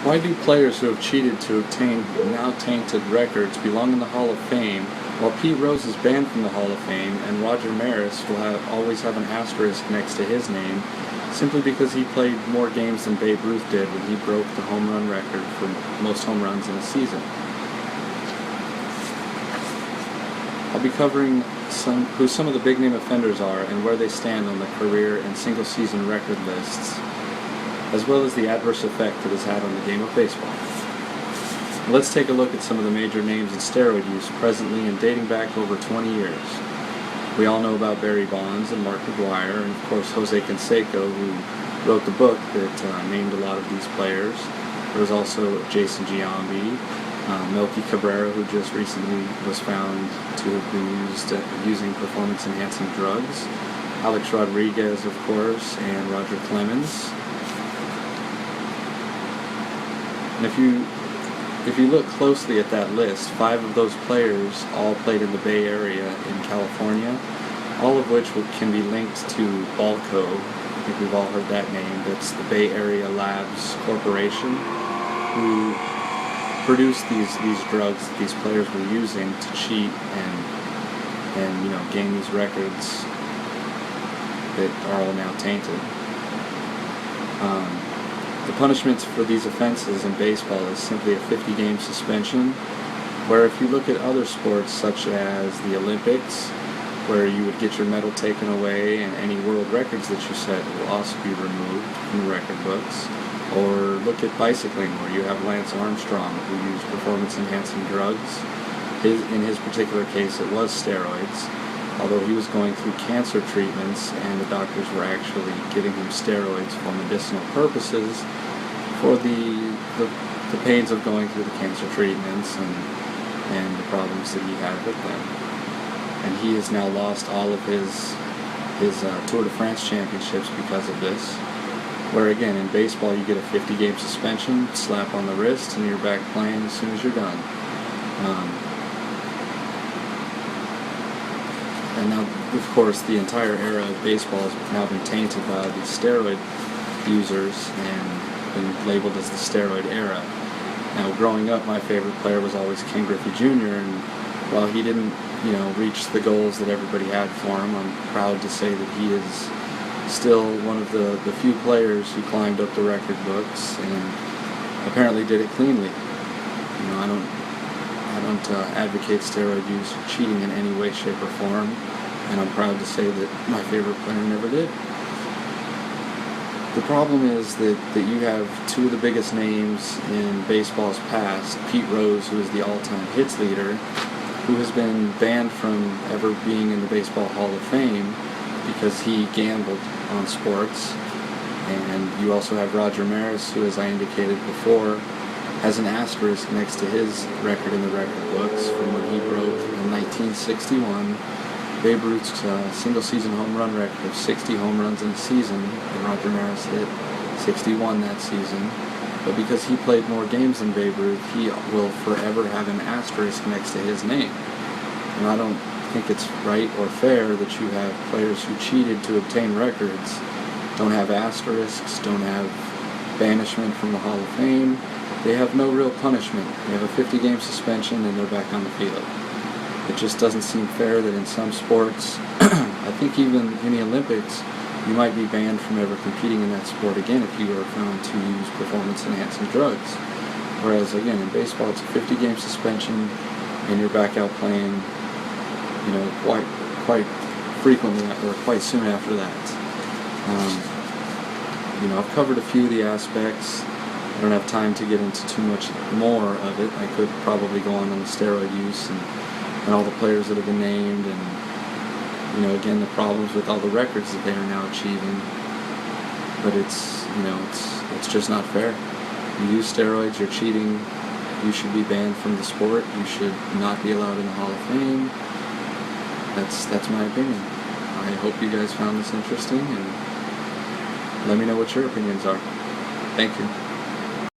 Why do players who have cheated to obtain now tainted records belong in the Hall of Fame, while Pete Rose is banned from the Hall of Fame and Roger Maris will always have an asterisk next to his name, simply because he played more games than Babe Ruth did when he broke the home run record for most home runs in a season? I'll be covering who some of the big name offenders are and where they stand on the career and single season record lists, as well as the adverse effect it has had on the game of baseball. Let's take a look at some of the major names in steroid use presently and dating back over 20 years. We all know about Barry Bonds and Mark McGwire, and of course Jose Canseco, who wrote the book that named a lot of these players. There was also Jason Giambi, Melky Cabrera, who just recently was found to have been using performance-enhancing drugs, Alex Rodriguez, of course, and Roger Clemens. And if you look closely at that list, 5 of those players all played in the Bay Area in California, all of which can be linked to Balco. I think we've all heard that name. That's the Bay Area Labs Corporation, who produced these drugs that these players were using to cheat and gain these records that are all now tainted. The punishments for these offenses in baseball is simply a 50-game suspension, where if you look at other sports such as the Olympics, where you would get your medal taken away and any world records that you set will also be removed from the record books, or look at bicycling, where you have Lance Armstrong, who used performance-enhancing drugs. In his particular case, it was steroids, although he was going through cancer treatments and the doctors were actually giving him steroids for medicinal purposes for the pains of going through the cancer treatments and the problems that he had with them. And he has now lost all of his Tour de France championships because of this, where again in baseball you get a 50-game suspension, slap on the wrist, and you're back playing as soon as you're done. And now, of course, the entire era of baseball has now been tainted by the steroid users and been labeled as the steroid era. Now, growing up, my favorite player was always Ken Griffey Jr., and while he didn't, reach the goals that everybody had for him, I'm proud to say that he is still one of the few players who climbed up the record books and apparently did it cleanly. I don't advocate steroid use or cheating in any way, shape, or form, and I'm proud to say that my favorite player never did. The problem is that you have 2 of the biggest names in baseball's past, Pete Rose, who is the all-time hits leader, who has been banned from ever being in the Baseball Hall of Fame because he gambled on sports. And you also have Roger Maris, who, as I indicated before, has an asterisk next to his record in the record books from when he broke in 1961 Babe Ruth's single-season home run record of 60 home runs in a season, and Roger Maris hit 61 that season. But because he played more games than Babe Ruth, he will forever have an asterisk next to his name. And I don't think it's right or fair that you have players who cheated to obtain records don't have asterisks, don't have banishment from the Hall of Fame. They have no real punishment. They have a 50-game suspension and they're back on the field. It just doesn't seem fair that in some sports, I think even in the Olympics, you might be banned from ever competing in that sport again if you are found to use performance-enhancing drugs. Whereas again, in baseball, it's a 50-game suspension and you're back out playing, quite frequently or quite soon after that. I've covered a few of the aspects. I don't have time to get into too much more of it. I could probably go on the steroid use and all the players that have been named and, again, the problems with all the records that they are now achieving. But it's just not fair. You use steroids, you're cheating, you should be banned from the sport, you should not be allowed in the Hall of Fame. That's my opinion. I hope you guys found this interesting, and let me know what your opinions are. Thank you.